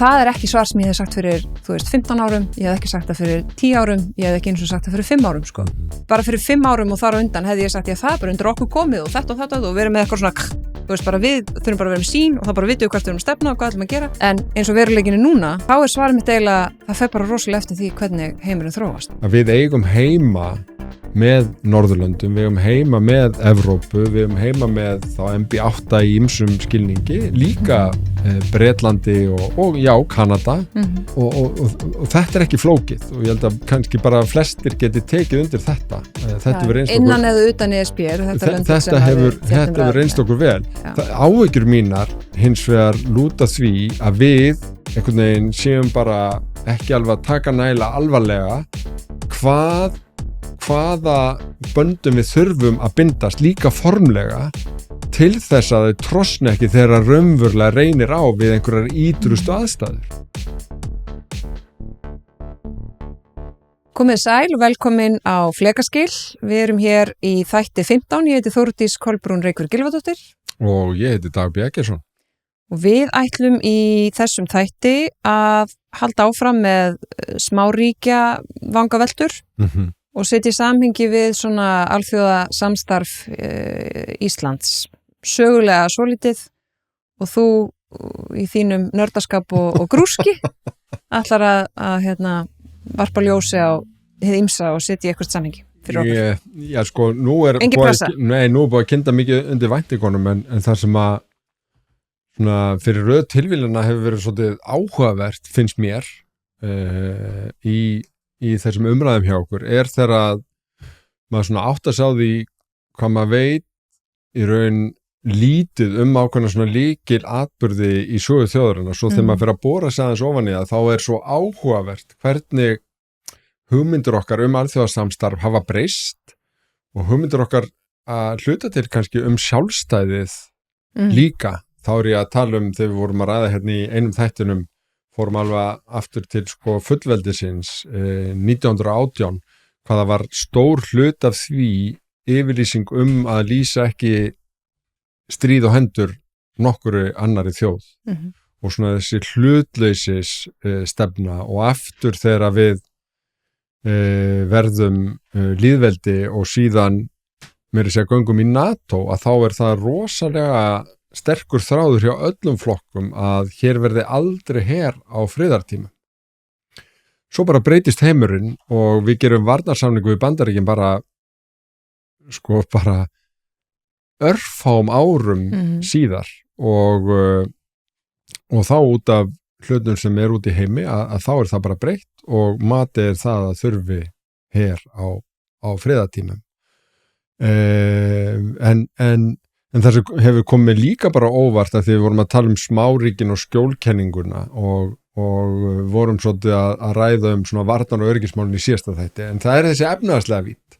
það ekki svar sem ég hef sagt fyrir, 15 árum, ég hef ekki sagt það fyrir 10 árum, ég hef ekki eins og sagt það fyrir 5 árum, sko. Bara fyrir 5 árum og þar á undan hefði ég sagt, það er bara undir okkur komið og þetta og verið með eitthvað svona, bara við þurfum bara að vera með sín og þá bara vitum við hvert við erum að stefna og hvað ætlum að gera. En eins og veruleikinn núna, þá er svarið mitt eiginlega, það fer bara rosalega eftir því hvernig heimurinn þróast. Við eigum heima með Norðurlöndum, við eigum heima með Evrópu, við eigum heima með þá MB8 í ýmsum skilningi, líka Bretlandi og já, Kanada og þetta er ekki flókið og ég held að kannski bara flestir geti tekið undir þetta. Þetta verður reynst okkur innan eða utan ESB þetta hefur reynst okkur vel. Áhyggjur mínar hins vegar lúta því að við einhvern veginn séum bara ekki alveg að taka nægilega alvarlega hvaða böndum við þurfum að bindast líka formlega til þess að þau trosna ekki þegar raunverulega reynir á við einhverjar ítrustu aðstæður. Komið sæl og velkomin á Flekaskil. Við erum hér í þætti 15. Ég heiti Þórdís Kolbrún Reykjur Gylfadóttir. Og ég heiti Dag B. Eggertsson. Og við ætlum í þessum þætti að halda áfram með smáríkja vangaveltur og setja í samhengi við svona alþjóða samstarf Íslands. Sögulega svolítið og þú í þínum nördaskap og grúski ætlar að varpa ljósi á hið ýmsa og setja í eitthvað samhengi fyrir okkur. Já, sko, nú er búið að kynna mikið undir væntingunum en það sem að svona, fyrir röð tilvíluna hefur verið svolítið áhugavert, finnst mér, í þessum umræðum hjá okkur, er þegar að maður svona átt að sjá því hvað maður veit í raun lítið ákveðna svona lykil atburði í sögu þjóðarinnar, svo þegar maður fyrir að bóra sig aðeins ofan í það, þá er svo áhugavert hvernig hugmyndir okkar alþjóðasamstarf hafa breyst og hugmyndir okkar að hluta til kannski sjálfstæðið líka. Þá er ég að tala þegar við vorum að ræða hérna í einum þættinum, fórum alveg aftur til sko fullveldisins 1918, hvaða var stór hlut af því yfirlýsing að lýsa ekki stríð og hendur nokkuru annari þjóð og svona þessi hlutleysis stefna og aftur þegar við verðum lýðveldi og síðan meira að segja göngum í NATO, að þá er það rosalega sterkur þráður hjá öllum flokkum að hér verði aldrei her á friðartíma. Svo bara breytist heimurinn og við gerum varnarsamningu við Bandaríkin bara örfáum árum síðar og þá út af hlutum sem er út í heimi að þá er það bara breytt og matið er það að þurfi her á friðartímum. En það sem hefur komið líka bara óvart að því við vorum að tala smáríkin og skjólkenninguna og vorum svolítið að ræða svona varnar- og öryggismálin í síðasta þætti, en það er þessi efnahagslega vídd.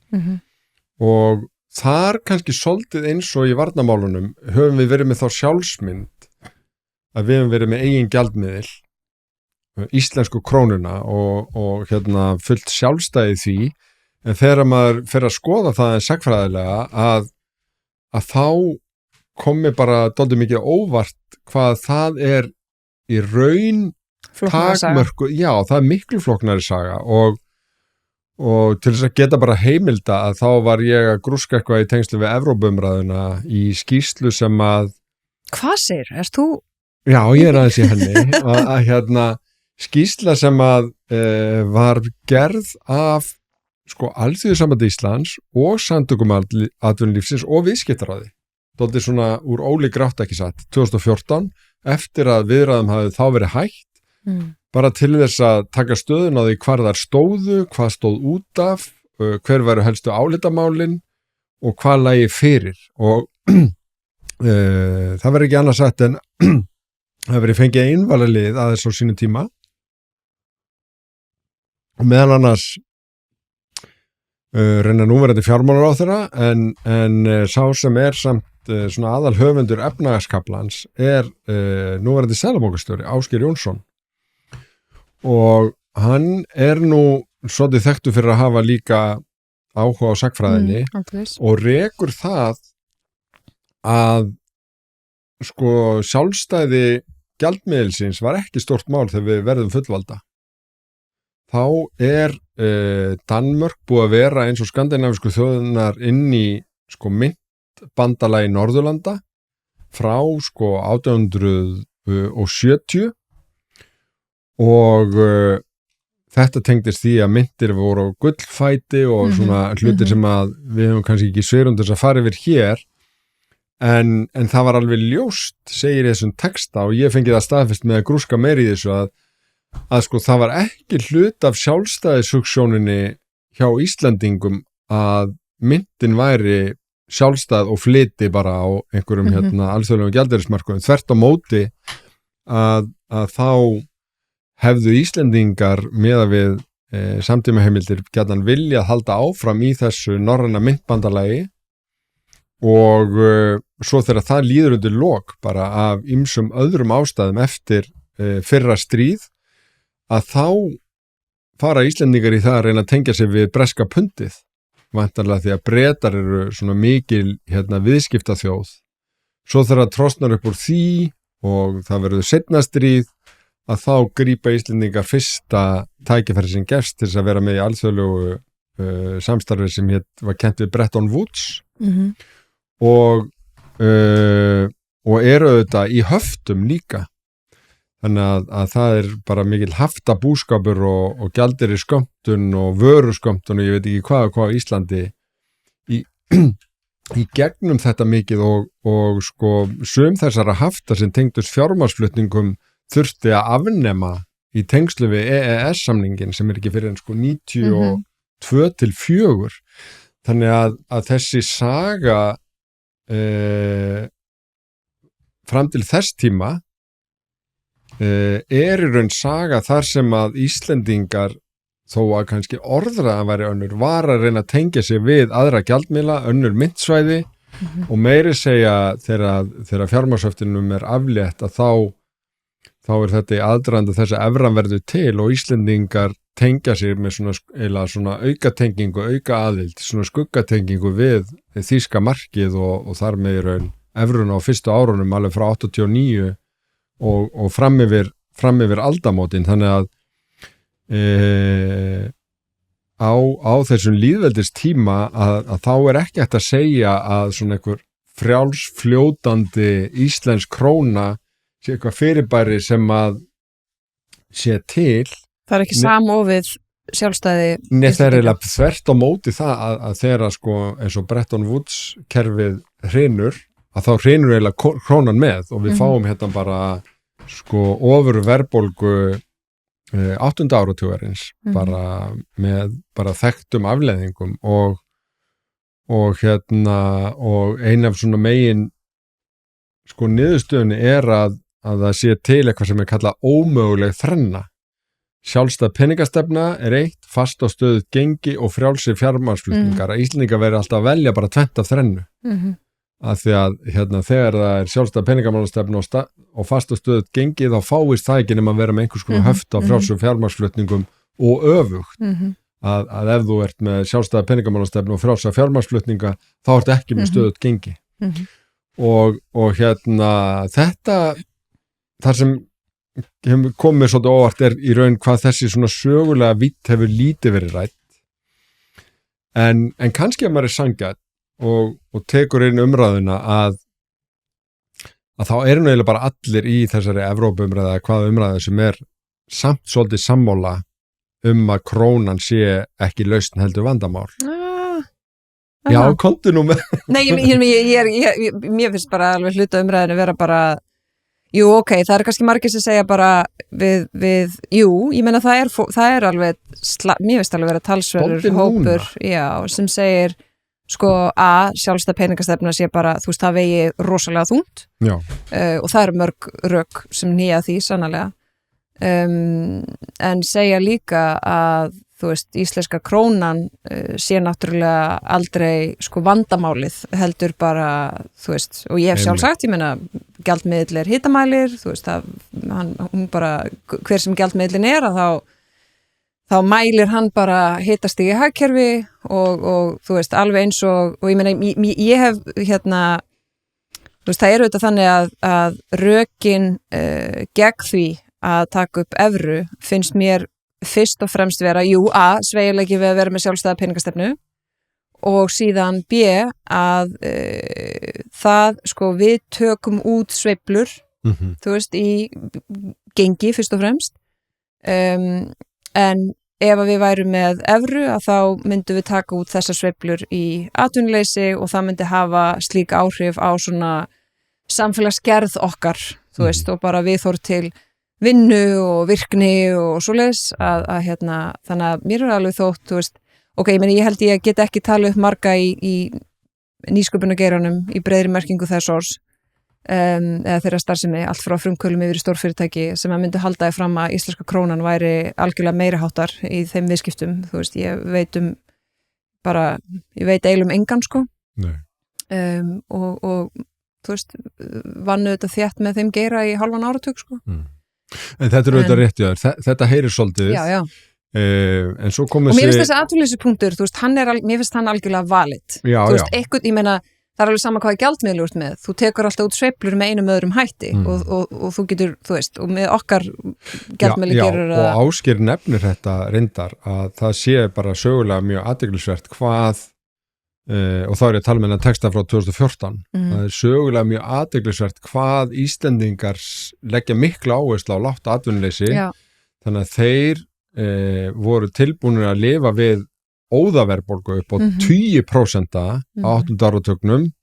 Og þar kannski svolítið eins og í varnarmálunum höfum við verið með þá sjálfsmynd að við höfum verið með eigin gjaldmiðil, íslensku krónuna og fullt sjálfstæði því, en þegar maður fer að skoða það sagfræðilega að þá komi bara dálítið mikið óvart hvað það er í raun takmörku, já, það er miklu flóknari saga og til þess að geta bara heimilda að þá var ég að grúska eitthvað í tengslu við Evrópuumræðuna í skýrslu sem að Hvað segir? Erst þú? Já, ég er aðeins í henni að skýrsla sem að var gerð af Alþýðusambandi Íslands og Samtökum atvinnulífsins og Viðskiptaráði. Dálítið svona úr ólík átt ekki satt, 2014, eftir að viðræðum hafði þá verið hægt, bara til þess að taka stöðun á því hvar þar stóðu, hvað stóð út af, hver væru helstu álitamálin og hvað lægi fyrir. Og það verið ekki annað sagt en það verið fengið einvalalið aðeins á sínum tíma og meðal annars reyna núverandi fjármálaráðherra en sá sem er samt svona aðal höfundur efnahagskaflans er núverandi seðlabankastjóri Ásgeir Jónsson og hann er nú svolítið þekktur fyrir að hafa líka áhuga á sagnfræðinni og rekur það að sjálfstæði gjaldmiðilsins var ekki stórt mál þegar við verðum fullvalda. Þá Danmörk búið að vera eins og skandinavísku þjóðunar inn í sko myntbandalagi Norðurlanda frá sko 1870 og þetta tengdist því að myntir voru á gullfæti og svona hlutir sem að við höfum kannski ekki svigrúm til þess að fara yfir hér en það var alveg ljóst, segir í þessum texta og ég fengi það staðfest með að grúska meir í þessu að sko það var ekki hlut af sjálfstæðishugsjóninni hjá Íslendingum að myntin væri sjálfstæð og flyti bara á einhverjum alþjóðlegum gjaldeyrismarkaðum, þvert á móti að þá hefðu Íslendingar miðað við samtímaheimildir gjarnan viljað halda áfram í þessu norræna myntbandalagi og svo þegar það líður undir lok bara af ýmsum öðrum ástæðum eftir fyrra stríð að þá fara Íslendingar í það að reyna að tengja sig við breska pundið, væntanlega því að Bretar eru svona mikil viðskiptaþjóð. Svo þegar það trosnar upp úr því og það verður seinna stríð að þá grípa Íslendingar fyrsta tækifæri sem gefst til þess að vera með í alþjóðlegu samstarfi sem var kennt við Bretton Woods og eru auðvitað í höftum líka. Þannig að það bara mikil haftabúskapur og gjaldeyri skömmtun og vöru skömmtun og ég veit ekki hvað á Íslandi í gegnum þetta mikið og sko sum þessara hafta sem tengdust fjármagnsflutningum þurfti að afnema í tengslu við EES-samningin sem ekki fyrir sko 92-4. Þannig að þessi saga fram til þess tíma í raun saga þar sem að Íslendingar þó að kannski orðraðan væri önnur var að reyna að tengja sig við aðra gjaldmiðla, önnur myntsvæði og meiri segja þegar fjármagnshöftunum aflétt að þá þetta í aðdraganda þess að evran verður til og Íslendingar tengja sig með svona aukatengingu, auka-aðild, svona skuggatengingu við þýska markið og þar með í raun evrun á fyrstu árunum alveg frá 89 og fram yfir aldamótin, þannig að á þessum lýðveldistíma að þá ekki hægt að segja að svona einhver frjálsfljótandi íslensk króna sé eitthvað fyrirbæri sem að sé til. Það ekki samofið sjálfstæði. Nei, það eiginlega þvert á móti það að þegar sko eins og Bretton Woods kerfið hrynur, að þá hrynur eiginlega krónan með og við fáum bara sko ofur verðbólgu 8. áratugarins bara með þekktum afleiðingum og ein af svona megin sko niðurstöðunni að það sé til eitthvað sem kallað ómöguleg þrenna. Sjálfstæð peningastefna eitt, fast á stöðugt gengi og frjálsir fjármagnsflutningar. Íslendingar verður alltaf að velja bara tvennt af þrennu. Að því að þegar það sjálfstæð peningamálastefna og fast á stöðugt gengi þá fáist það ekki nema að vera með einhvers konar höft á frjálsum fjármagnsflutningum og öfugt. Að ef þú ert með sjálfstæð peningamálastefna og frjálsa fjármagnsflutninga þá ert ekki með stöðugt gengi. Og þetta þar sem hefur komið svolítið óvart í raun hvað þessi svona sögulega vitt hefur lítið verið rætt en kannski að maður sanngjarn og tekur inn umræðuna að þá nú eiginlega bara allir í þessari Evrópuumræðu eða hvaða umræðu sem samt svolítið sammála að krónan sé ekki lausn heldur vandamál. Já, komdu nú með. Nei, mér finnst bara alveg hluta umræðinu vera bara jú, ok, það kannski margir sem segja bara við ég meina það alveg mér finnst alveg vera talsverður hópur sem segir sko að sjálfstæð peningastefna sé bara, þú veist, það vegi rosalega þungt og það mörg rök sem nýja því sannarlega en segja líka að þú veist, íslenska krónan sé náttúrulega aldrei sko vandamálið heldur bara, þú veist, og ég hef sjálf sagt, ég meina gjaldmiðill hitamælir, þú veist, hún bara, hver sem gjaldmiðillin að þá mælir hann bara hitastig í hagkerfi og þú veist, alveg eins og ég meina, ég hef Þú veist, það auðvitað þannig að rökin gegn því að taka upp evru finnst mér fyrst og fremst vera, sveigjanleiki við að vera með sjálfstæða peningastefnu og síðan B að það, sko, við tökum út sveiflur, þú veist, í gengi fyrst og fremst en ef að við værum með evru að þá myndum við taka út þessar sveiflur í atvinnuleysi og það myndi hafa slík áhrif á svona samfélagsgerð okkar, þú veist, og bara viðhorf til vinnu og virkni og svoleiðis að þannig að mér alveg þótt, þú veist, ok, ég held ég get ekki talið upp marga í nýsköpunargeiranum í breiðri merkingu þess orðs eða þeirra starfsemi, allt frá frumkvölum yfir í stórfyrirtæki sem að myndi halda fram að íslenska krónan væri algjörlega meiri háttar í þeim viðskiptum, þú veist, ég veit engan, sko og þú veist, vannu þetta þétt með þeim geira í halvan áratug, sko En þetta auðvitað rétt, þetta heyrir svolítið en svo komið og mér finnst þessi atvinnuleysispunktur, þú veist, mér finnst hann algjörlega valid, þú veist, eitthvað, ég meina það alveg sama hvaða gjaldmiðil þú ert með, þú tekur alltaf út sveiflur með einum öðrum hætti og þú getur, þú veist, og með okkar gjaldmiðli gerur og Ásgeir nefnir þetta reyndar að það sé bara sögulega mjög athyglisvert hvað og þá ég að tala með þennan texta frá 2014 það sögulega mjög athyglisvert hvað Íslendingar leggja mikla áherslu á lágt atvinnuleysi þannig að þeir voru tilbúinir að lifa við óðaverðbólgu upp á 10% á 8. áratugnum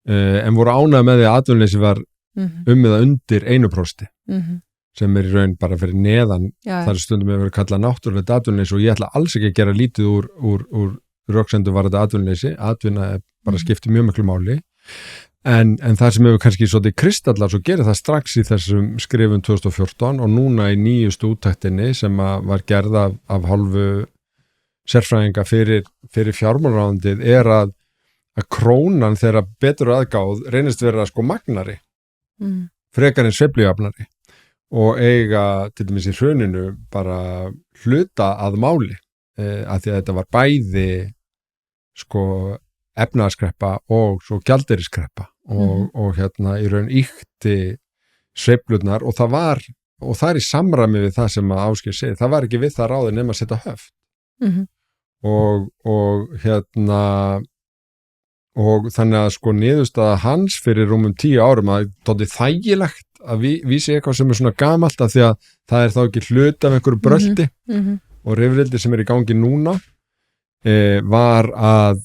en voru ánægð með því að atvinnuleysi var eða undir 1% sem í raun bara fyrir neðan þar stundum hefur verið kallað náttúrulegt atvinnuleysi og ég ætla alls ekki að gera lítið úr röksendu var þetta atvinnuleysi, atvinna bara skipti mjög miklu máli en það sem hefur kannski svolítið kristallar svo gerir það strax í þessum skrifum 2014 og núna í nýjustu úttektinni sem var gerð af hálfu sérfræðinga fyrir fjármálaráðuneytið að krónan þeirra betur aðgáð reynist vera sko magnari frekar en sveiflujafnari og eiga til dæmis í hruninu bara hluta að máli að því að þetta var bæði sko efnaðaskreppa og svo gjaldeyriskreppa og í raun ýkti sveiflurnar og það er í samræmi við það sem að Ásgeir segir, það var ekki við það ráði nema að setja höft og þannig að sko niðurstaða hans fyrir rúmum 10 árum að það er þægilegt að vísi eitthvað sem er svona gamalt að því að það er þá ekki hluti af einhverju bröldi og rifrildi sem er í gangi núna var að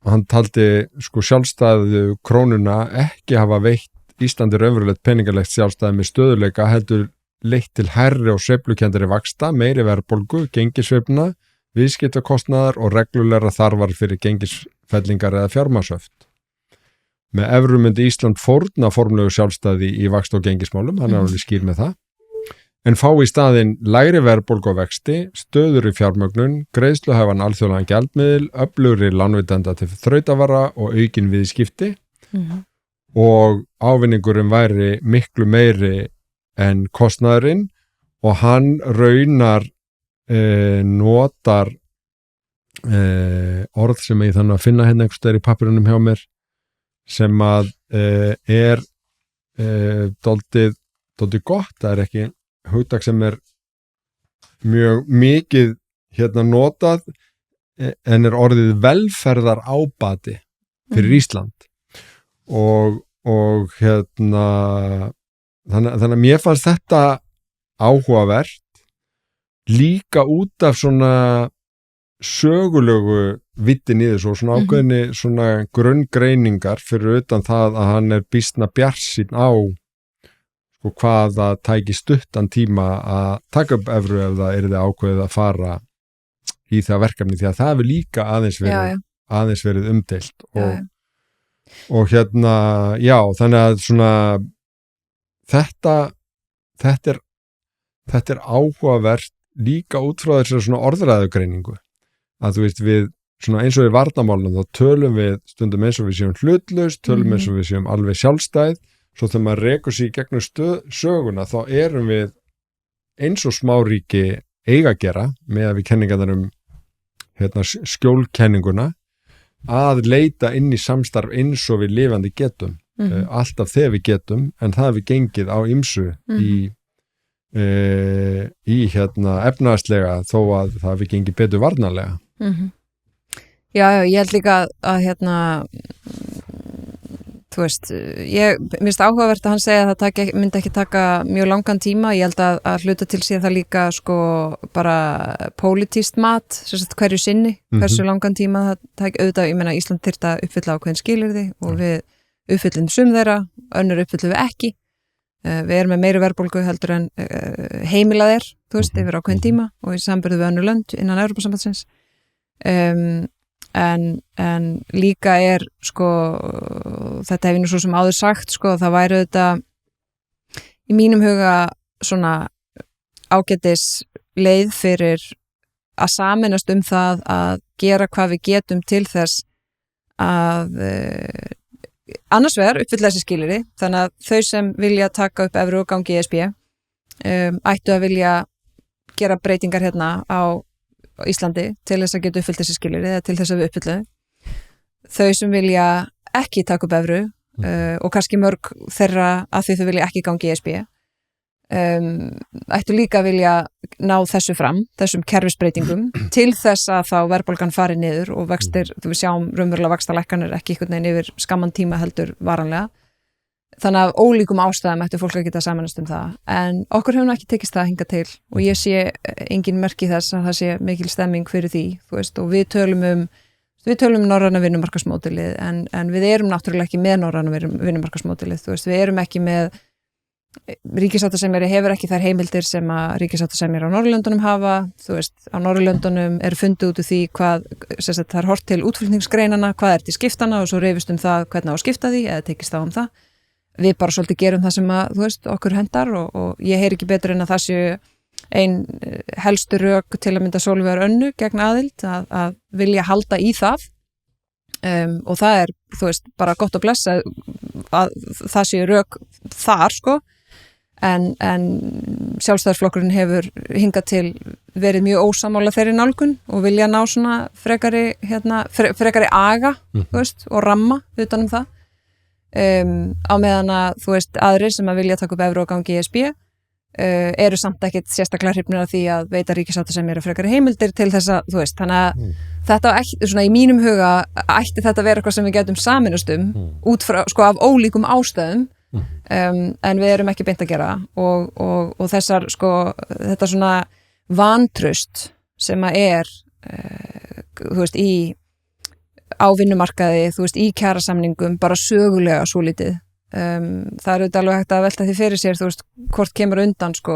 hann taldi sko sjálfstæðu krónuna ekki hafa veitt Íslandi raunverulegt peningalegt sjálfstæði með stöðuleika heldur leitt til hærri og sveiflukendari vaxta, meiri verðbólgu, gengisveiflna viðskiptakostnaðar og reglulegra þarfar fyrir gengisfellingar eða fjármagnshöft. Með evru myndi Ísland fórna formlegu sjálfstæði í vaxta og gengismálum, hann er alveg skýr með það, en fá í staðinn lægri verðbólgu og vexti, stöður í fjármögnun, greiðsluhæfan alþjóðlegan gjaldmiðil, öflugri lánveitenda til þrautavara og aukin viðskipti og ávinningurinn væri miklu meiri en kostnaðurinn og hann raunar notar orð sem ég þannig að finna hérna einhvers staðar í pappirunum hjá mér sem að er dálítið gott, það er ekki hugtak sem er mjög mikið hérna notað en er orðið velferðar ábati fyrir Ísland og hérna þannig að mér fannst þetta áhugavert líka út af svona sögulegu vittin í þessu og svona ákveðinni svona grunngreiningar fyrir utan það að hann er býsna bjartsýnn á sko hvað það tæki stuttan tíma að taka upp evru ef það yrði ákveðið að fara í það verkefni því að það hefur líka aðeins verið umdeilt og hérna þannig að svona þetta er áhugavert líka út frá þessar svona orðræðugreiningu að þú veist við svona eins og í varnarmálunum þá tölum við stundum eins og við séum hlutlaust, tölum eins og við séum alveg sjálfstæð, svo þegar maður rekur sig í gegnum söguna þá erum við eins og smáríki eiga að gera með að við kenningarnar skjólkenninguna að leita inn í samstarf eins og við lifandi getum alltaf þegar við getum, en það við gengið á ýmsu í efnahagslega þó að það við gengið betur varnarlega. Já, ég held líka að þú veist, mér finnst áhugavert að hann segja að það myndi ekki taka mjög langan tíma. Ég held að hluta til sé það líka sko bara pólitískt mat, sem sagt hverju sinni, hversu langan tíma það taki. Auðvitað, ég meina Ísland þyrfti að uppfylla ákveðin skilyrði og við uppfyllum sum þeirra, önnur uppfyllum við ekki. Við erum með meiri verðbólgu heldur en heimilað þú veist, yfir ákveðin tíma og í samburði við önnur lönd innan Evrópusambandsins. En líka sko, þetta hef ég nú svo sem áður sagt sko, það væri þetta í mínum huga svona ágætis leið fyrir að sameinast það að gera hvað við getum til þess að annars vegar uppfylla þessi skilyrði, þannig að þau sem vilja taka upp evru og gangi í ESB ættu að vilja gera breytingar hérna á Íslandi til þess að geta uppfyllt þessi skilyrði eða til þess að við uppfyllum þau sem vilja ekki taka upp evru og kannski mörg þeirra að þau vilja ekki gangi í ESB ættu líka að vilja ná þessu fram, þessum kerfisbreytingum til þess að þá verðbólgan fari niður og vextir, við sjáum raunverulega vaxtalækkanir ekki einhvern veginn yfir skamman tíma heldur varanlega. Þannig að ólíkum ástæðum ættu fólk að geta samanast það. En okkur hefur ekki tekist það að hinga til og ég sé engin merki þess að það sé mikil stemming fyrir því, þú veist, og við tölum norræna vinnumarkaðsmódelið en við erum náttúrulega ekki með norræna vinnumarkaðsmódelið, þú veist, við erum ekki með ríkissáttasemjari hefur ekki þær heimildir sem að ríkissáttasemjari á Norðurlöndunum hafa, þú veist, á Norðurlöndunum fundið út úr því hvað, sem sagt, það hort til útflutningsgreinana, hvað til skiptana og svo reyfist það hvernig á að skipta því eða tekist á það. Við bara svolítið gerum það sem að, þú veist, okkur hendar og ég heyri ekki betur en að það séu ein helstu rök til að mynda Sólveig Önnu gegn aðild að vilja halda í það og það þú veist, bara gott og blessa að það séu rök þar, sko, en Sjálfstæðisflokkurinn hefur hingað til verið mjög ósammála þeirri nálgun og vilja ná svona frekari aga, þú veist, og ramma utan það. Á meðan að, þú veist, aðrir sem að vilja taka upp evru og gangi í ESB eru samt ekkit sérstaklega hrifnir af því að veita ríkissáttasemjari frekari heimildir til þess að, þú veist, þannig að þetta svona í mínum huga ætti þetta vera eitthvað sem við getum saminast út frá, sko, af ólíkum ástæðum en við erum ekki beint að gera og þessar, sko, þetta svona vantraust sem að þú veist, á vinnumarkaði, þú veist, í kjarasamningum bara sögulega svo litið það auðvitað alveg hægt að velta því fyrir sér, þú veist, hvort kemur undan, sko,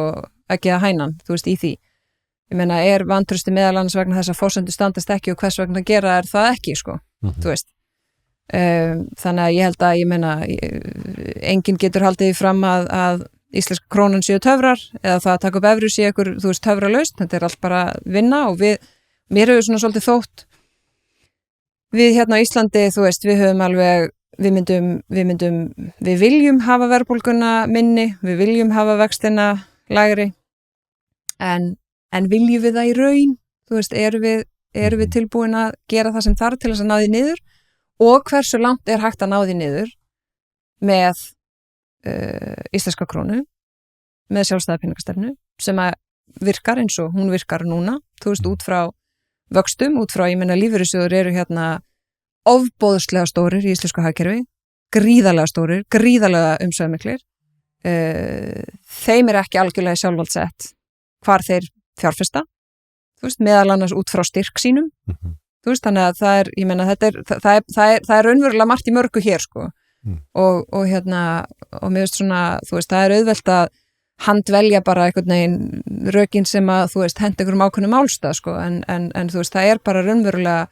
ekki að hænan, þú veist, í því ég meina, vantrausti meðal annars vegna þess að forsendur standast ekki og hvers vegna gera það ekki, sko, þú veist þannig að ég held að, ég meina enginn getur haldið fram að íslenska krónan séu töfrar eða það að taka upp evru séu ykkur, þú veist, töfralaust, þetta allt bara vinna og mér hefur svona svolítið þótt við hérna á Íslandi, þú veist, við höfum alveg, við viljum hafa verðbólguna minni, við viljum hafa vextina lægri, en viljum við það í raun, þú veist, erum við tilbúin að gera það sem þarf til þess að ná því niður og hversu langt hægt að ná því niður með íslenska krónu, með sjálfstæða peningastefnu, sem að virkar eins og hún virkar núna, þú veist, út frá vöxtum, út frá, ég meina, lífeyrissjóður eru hérna ofboðslega stórir í íslensku hagkerfi, gríðarlega stórir, gríðarlega umsvifamiklir. Þeim ekki algjörlega sjálfvaldsett hvar þeir fjárfesta, þú veist, meðal annars út frá styrk sínum, þú veist, þannig að það ég meina, það raunverulega margt í mörgu hér, sko, og hérna, og mér veist svona, þú veist, það auðvelt að handvelja bara einhvern veginn rökin sem að, þú veist, henda einhverjum ákveðnum málstað, sko, en þú veist, það bara raunverulega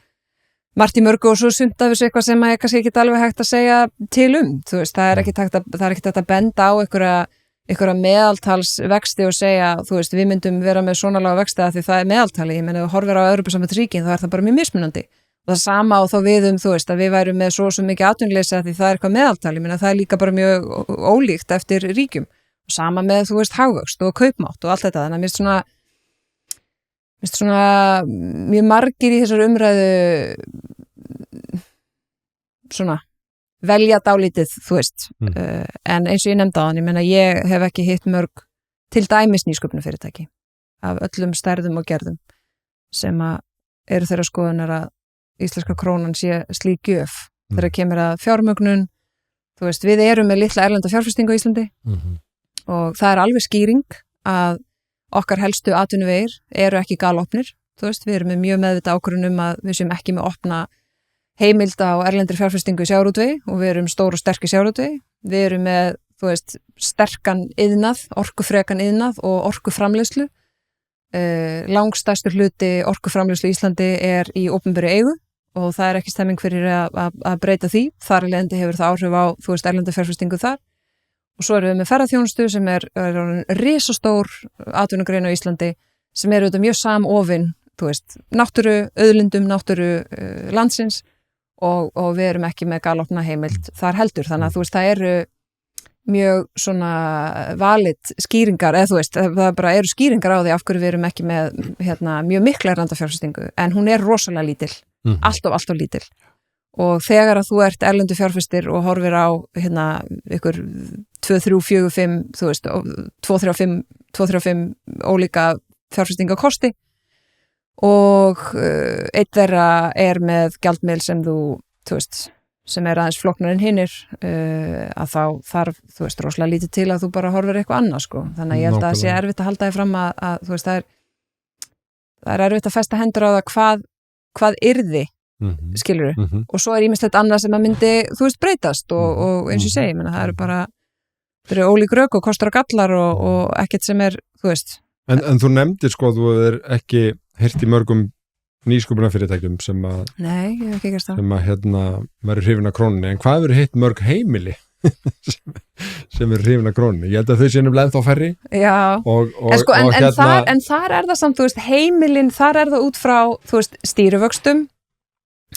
margt í mörgu og svo sumt af þessu eitthvað sem að kannski ekki alveg hægt að segja til þú veist, það ekki hægt að benda á einhverja meðaltalsvexti og segja, þú veist, við myndum vera með svona lága vexti að því það meðaltali, ég meina, þú horfir á Evrópusambandsríkin, þá það bara mjög mismunandi og það sama og þá við þú veist, að við værum með svo mikið atvinnuleysi að því það eitthvað meðaltali, ég meina, það líka bara mjög ólíkt eftir ríkjum og sama með, þú veist, hagvöxt og kaupmátt og allt þetta, þannig að mér finnst svona mjög margir í þessar umræðu svona velja dálítið, þú veist, en eins og ég nefndi á hann, ég meina ég hef ekki hitt mörg til dæmis nýsköpunarfyrirtæki af öllum stærðum og gerðum sem að eru þeirra skoðunar að íslenska krónan sé slík gjöf þegar kemur að fjármögnun, þú veist, við erum með litla erlenda fjárfestingu í Íslandi og það er alveg skýring að okkar helstu atvinnuvegir eru ekki galopnir, þú veist, við erum með mjög meðvita ákvörðun að við séum ekki með opna heimild á erlendri fjárfestingu í sjávarútvegi og við erum stór og sterk í sjávarútvegi, við erum með, þú veist, sterkan iðnað, orkufrekan iðnað og orkuframleiðslu, langstærstur hluti orkuframleiðslu í Íslandi er í opinberri eigu og það er ekki stemming fyrir að breyta því, þar leðandi hefur það áhrif á, þú veist, erlenda fjárfestingu þar og svo erum við með ferðaþjónustu sem er risastór atvinnugrein á Íslandi sem er auðvitað mjög samofin, þú veist, náttúru, auðlindum, náttúru landsins og við erum ekki með galopna heimild þar heldur, þannig að þú veist, það eru mjög svona valid skýringar, eða þú veist, það bara eru skýringar á því af hverju við erum ekki með mjög mikla erlenda fjárfestingu, en hún er rosalega lítil, allt of lítil og þegar að þú ert erlendu fjárfestir og horfir á ykkur 2, 3, 4, 5 þú veist, 2, 3, 5 ólíka fjárfestingakosti og einn þeirra er með gjaldmiðil sem þú veist, sem er aðeins flóknar en hinnir að þá þarf, þú veist, rosalega lítið til að þú bara horfir eitthvað annað, sko. Þannig að ég held að það sé erfitt að halda þig fram að þú veist, það er erfitt að festa hendur á það hvað yrði, skilurðu, og svo er ýmislegt annað sem að myndi, þú veist, breytast og eins og ég segi, menna, það eru ólík rök og kostur og gallar og ekkert sem er, þú veist. En þú nefndir, sko, þú er ekki heyrt í mörgum nýsköpunarfyrirtækjum sem að verður hrifin af krónunni, en hvað verður hitt mörg heimili sem verður hrifin af krónunni? Ég held að þau sé nefnilega ennþá færri. Já, en þar er það samt, þú veist, heimilin, þar er það út frá, þú veist, stýrivöxtum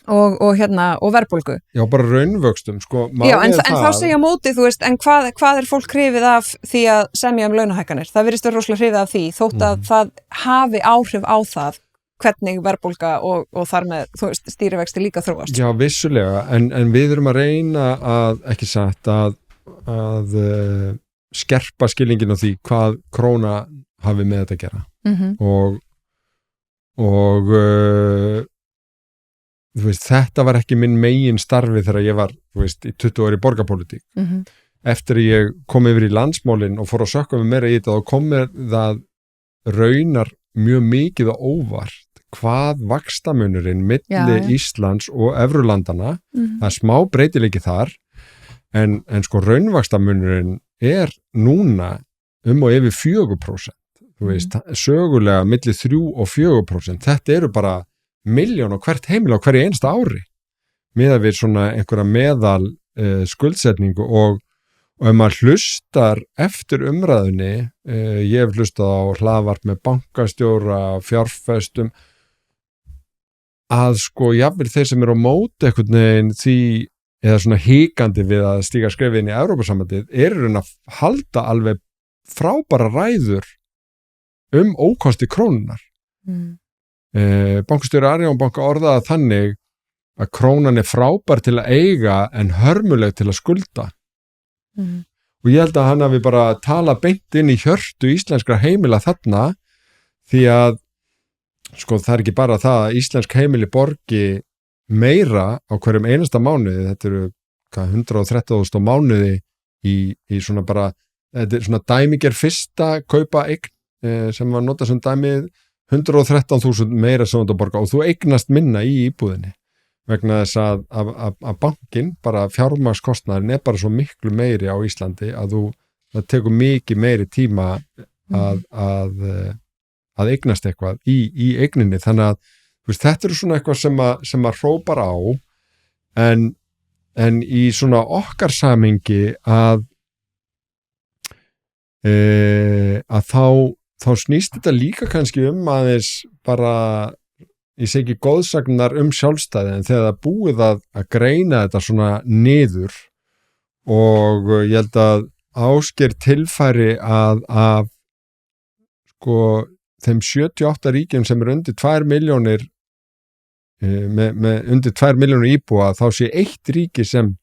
og verðbólgu. Já, bara raunvöxtum, sko. Já, en þá segja móti, þú veist, en hvað er fólk hrifið af því að semja launahækkanir? Það virðist vera rosalega hrifið af því, þótt að það hafi áhrif á það hvernig verðbólga og þar með, þú veist, stýrivexti líka þróast. Já, vissulega, en við erum að reyna að, ekki sagt, að skerpa skilningin á því hvað króna hafi með þetta að gera. Og þú veist, þetta var ekki minn megin starfi þegar ég var, þú veist, í 20 ári borgarpólitík. Eftir ég kom yfir í landsmálin og fór að sökka mig meira í þetta og kom mér það raunar mjög mikið og óvart hvað vaxtamunurinn milli Íslands og Evrulandana, það er smá breytileiki þar, en sko raunvaxtamunurinn er núna og yfir 4%, þú veist, sögulega milli 3 og 4%, þetta eru bara milljón á hvert heimili á hverju einsta ári, miðað við svona einhverja meðal skuldsetningu og ef maður hlustar eftir umræðunni, ég hef hlustað á hlaðvarp með bankastjóra, fjárfestum, að sko jafnvel þeir sem eru á móti einhvern veginn því eða svona hikandi við að stíga skrefið inn í Evrópusambandið eru að halda alveg frábæra ræður ókosti krónunar. Bankastjóri Arion banka orðaði þannig að krónan er frábær til að eiga en hörmuleg til að skulda. Og ég held að hann hafi bara talað beint inn í hjörtu íslenskra heimila þarna því að sko það er ekki bara það að íslensk heimili borgi meira á hverjum einasta mánuði, þetta eru 130.000 á mánuði í svona bara, þetta er svona dæmiger fyrsta kaupa eign sem var notað sem dæmið 113.000 meira sem þetta borga og þú eignast minna í íbúðinni vegna þess að bankin, bara fjármagnskostnaðurinn er bara svo miklu meiri á Íslandi að það tekur mikið meiri tíma að eignast eitthvað í eigninni, þannig að veist, þetta eru svona eitthvað sem að hrópar á en í svona okkar samhengi að þá snýst þetta líka kannski aðeins bara ég segi ekki góðsagnar sjálfstæði en þegar það búið að greina þetta svona niður og ég held að Ásgeir tilfæri að sko þeim 78 ríkjum sem eru undir 2 milljónir með undir 2 milljónir íbúa þá sé eitt ríki sem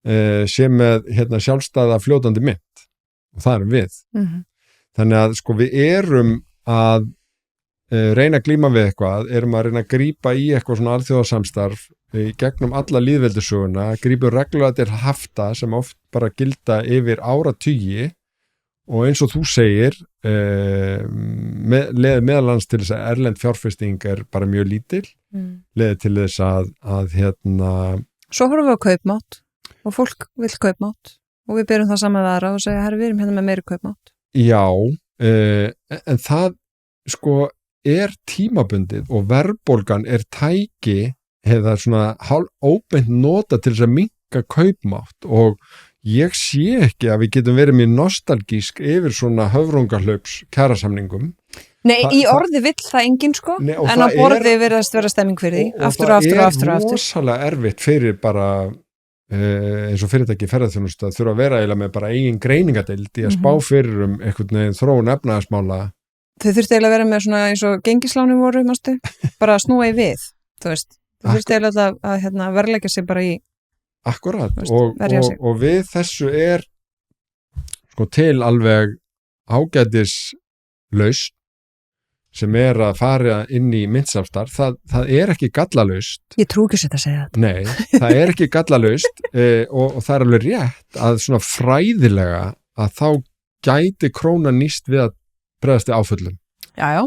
sé með sjálfstæða fljótandi mynt og það erum við. Þannig að sko við erum að reyna að glíma við eitthvað, erum að reyna að grípa í eitthvað svona alþjóðasamstarf í gegnum alla lýðveldissöguna, grípum reglulega til hafta sem oft bara gilda yfir áratugi og eins og þú segir leðið meðalans til þess að erlend fjárfesting bara mjög lítil, leðið til þess að Svo horfum við á kaupmátt og fólk vill kaupmátt og við byrjum það saman við aðra og segja, herri, við erum með meiri kaupmátt. Já, en það sko tímabundið og verðbólgan tæki hefða svona hálf óbeint nota til þess að minnka kaupmátt og ég sé ekki að við getum verið mjög nostalgísk yfir svona höfrungahlaups kjarasamningum. Nei, í orði vill það enginn sko, en á borði verðast vera stemming fyrir því, aftur og aftur og aftur og aftur. Það rosalega erfitt fyrir bara eins og fyrirtæki ferðarþjónustu að þurfa að vera eiginlega með bara eigin greiningadeild í að spá fyrir einhvern veginn þróun efnahagsmála. Þau þurfti eiginlega að vera með svona eins og gengisláni voru, mástu, bara að snúa í við, þú veist. Þau þurfti eiginlega að verðleggja sig bara í Akkurat, og við þessu sko til alveg ágætis lausn sem að fara inn í myntsamstarf, það ekki gallalaust. Ég trú ekki að segja þetta. Nei, það ekki gallalaust og það alveg rétt að svona fræðilega að þá gæti krónan nýst við að bregðast í áföllum. Já.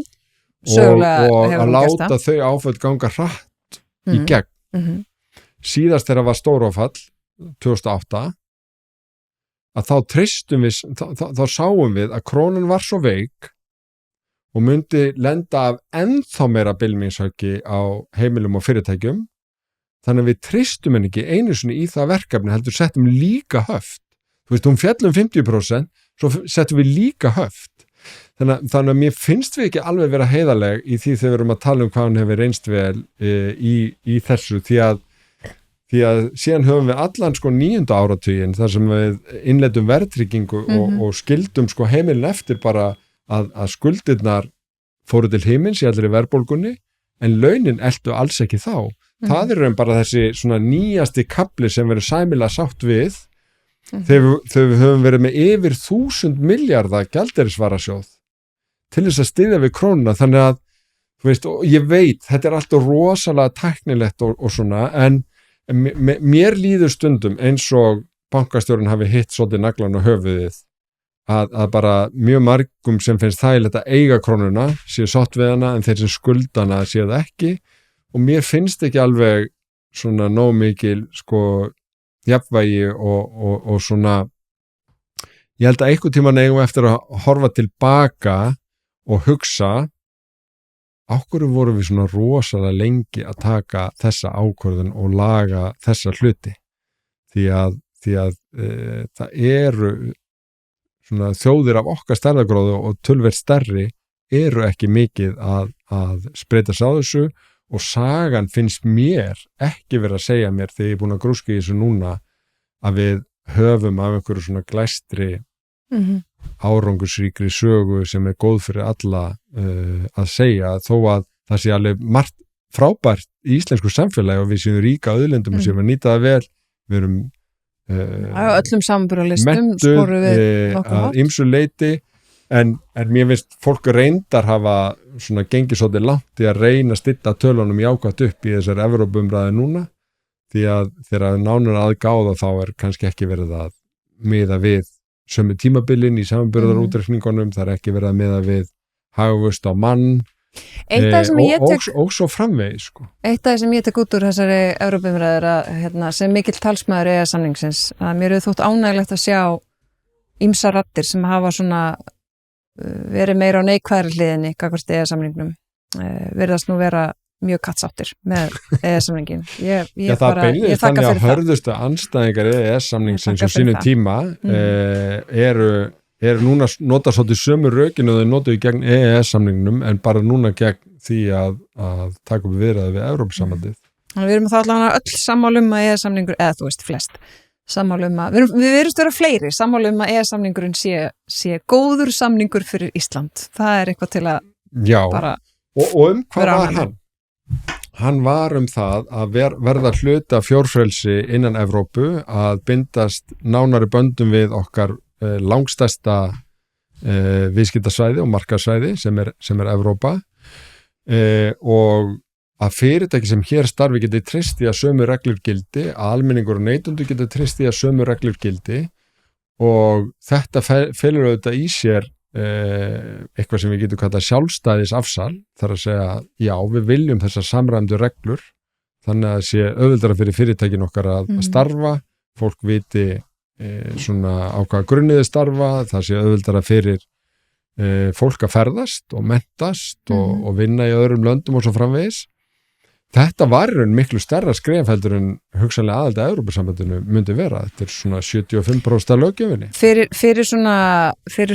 Og að láta þau áföll ganga hratt í gegn. Síðast þegar var stóráfall 2008 að þá treystum við, þá sáum við að krónan var svo veik og myndi lenda af ennþá meira bylmingshöggi á heimilum og fyrirtækjum, þannig að við treystum henni ekki einu sinni í það verkefni, heldur settum líka höft. Þú veist, hún fjallum 50%, svo settum við líka höft. Þannig að mér finnst við ekki alveg vera heiðarleg í því þegar við erum að tala hvað hann hefur reynst vel í þessu, því að síðan höfum við allan sko 9. áratuginn þar sem við innleiddum verðtryggingu og skildum sko heimilin eftir bara að skuldirnar fóru til himins í allri verðbólgunni en launin eltu alls ekki þá. Það bara þessi svona nýjasti kafli sem verður sæmilega sátt við þegar við höfum verið með yfir 1000 milljarða gjaldeyrisvarasjóð til þess að styðja við krónuna, þannig að þú veist, og ég veit, þetta alltaf rosalega tæknilegt og svona, en mér líður stundum eins og bankastjórinn hafi hitt svolítið naglan á höfuðið að bara mjög margum sem finnst þægilegt að eiga krónuna séu sátt við hana en þeir sem skuldana séu það ekki og mér finnst ekki alveg svona nóg mikil sko jafnvægi og svona ég held að einhvern tímann eigum eftir að horfa tilbaka og hugsa á hverju vorum við svona rosalega lengi að taka þessa ákvörðun og laga þessa hluti því að það eru svona þjóðir af okkar stærðargráðu og töluvert stærri eru ekki mikið að spreita sá þessu og sagan finnst mér ekki verið að segja mér þegar ég er búin að grúska í þessu núna að við höfum af einhverju svona glæstri árangursríkri sögu sem góð fyrir alla að segja þó að það sé alveg margt frábært í íslensku samfélagi og við séum ríka auðlindum og séum að nýta það vel, við erum öllum samanburðarlistum menntuð að ýmsu leyti en mér finnst fólk reyndar hafa svona gengið svolítið langt í að reyna að stilla tölunum jákvætt upp í þessar Evrópumræði núna því að þegar nánar aðgáða þá kannski ekki verið að miða við sömu tímabilin í samanburðarútreikningunum, það ekki verið að miða við hagvöxt á mann og svo framvegis sko. Eitt af það sem ég tek út úr þessari Evrópumræður að sem mikill talsmaður EES-samningsins að mér hefur þótt ánægilegt að sjá ýmsar raddir sem hafa svona verið meira á neikvæðri hliðinni gagnvart EES-samningnum virðast nú vera mjög kattsáttir með EES-samningin. Ég það beinist þannig að hörðustu andstæðingar EES-samningsins á sínu tíma eru núna nota svolítið sömu rökinu og þau notuðu gegn EES-samningnum en bara núna gegn því að taka upp viðræði við Evrópusambandið. Við erum þá allavega öll sammála að EES-samningur, eða þú veist flest, sammála við verðumst vera fleiri sammála að EES-samningurinn sé góður samningur fyrir Ísland. Það eitthvað til að bara og hvað var hann? hann var það að verða hluta fjórfrelsi innan Evrópu, að bindast nánari böndum við okkar langstærsta viðskiptasvæði og markaðsvæði sem er Evrópa, og að fyrirtæki sem hér starfi geti treyst í að sömu reglur gildi, að almenningur og neytendur geti treyst í að sömu reglur gildi, og þetta felur auðvitað í sér eitthvað sem við getum kallað sjálfstæðisafsal, þar að segja, já, við viljum þessar samræmdu reglur, þannig að sé auðveldara fyrir fyrirtækin okkar að starfa, fólk viti svona á hvaða grunniði starfa, það sé auðveldara fyrir fólk að ferðast og mentast og vinna í öðrum löndum og svo framvegis. Þetta var miklu stærra skref heldur en hugsanlega aðaldi að Evrópusambandinu myndi vera. Þetta svona 75% af löggjöfinni. Fyrir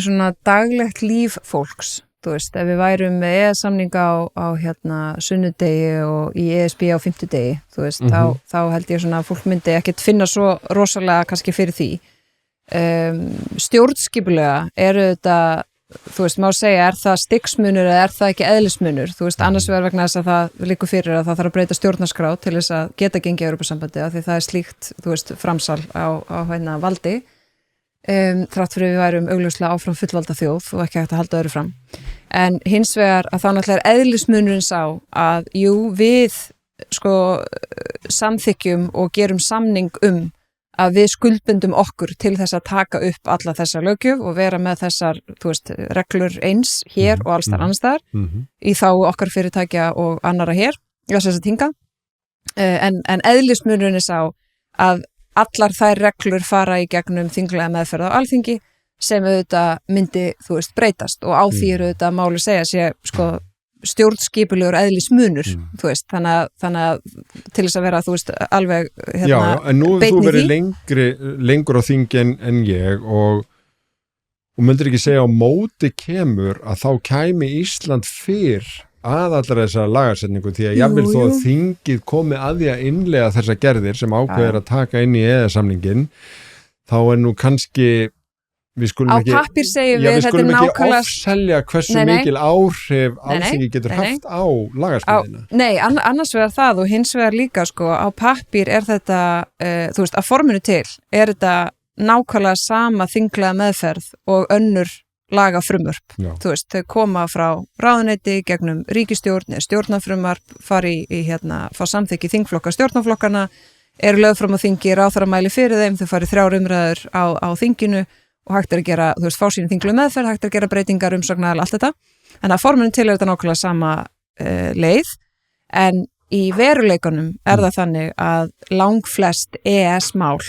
svona daglegt líf fólks, þú veist, ef við værum með EES-samning á sunnudegi og í ESB á fimmtudegi, þú veist, þá held ég svona að fólk myndi ekkert finna svo rosalega kannski fyrir því. Stjórnskipulega eru þetta, þú veist, má segja, er það stigsmunur eða er það ekki eðlismunur, þú veist, annars vegar vegna þess að það liggur fyrir að það þarf að breyta stjórnarskrá til þess að geta gengið Evrópusambandi, af því það er slíkt, þú veist, framsal á valdi, þrátt fyrir við værum augljóslega áfram fullvalda þjóð og ekki hægt að halda öðru fram. En hins vegar að þá náttúrulega er eðlismunurinn sá að, jú, við sko samþykjum og gerum samning að við skuldbundum okkur til þess að taka upp alla þessa löggjöf og vera með þessar, þú veist, reglur eins hér og alls þar annars þar í þá okkar fyrirtækja og annara hér, þess að hingað. En eðlismunurinn er sá að allar þær reglur fara í gegnum þinglega meðferð á Alþingi sem auðvitað myndi, þú veist, breytast og á því auðvitað máli segja sé, sko, stjórnskipulegur eðlismunur, þú veist, þannig að til þess að vera, þú veist, alveg já, en nú hefur þú verið lengur á þingi en ég og myndir ekki segja á móti kemur að þá kæmi Ísland fyrr að allar þessar lagarsetningu, því að jafnvel þó að þingið komi að því að innlega þessar gerðir sem ákveður að taka inn í EES-samningin, þá er nú kannski við skulum ekki ofselja hversu mikil áhrif Alþingi getur haft á lagarsmíðina. Nei, annars vegar það og hins vegar líka, sko, á pappír er þetta, þú veist, að forminu til er þetta nákvæmlega sama þinglega meðferð og önnur lagafrumvörp. Þú veist, þau koma frá ráðuneyti gegnum ríkisstjórn eða stjórnarfrumvarp, fá samþykki þingflokka stjórnarflokkana, eru lögð fram á þingi, ráðherramæli fyrir þeim, þau fari 3 umræður á þinginu og hægt er að gera, þú veist, fá sínu þinglu meðferð, hægt er að gera breytingar, umsagnar, allt þetta. En að forminu til er þetta nákvæmlega sama leið, en í veruleikunum er það þannig að langflest EES-mál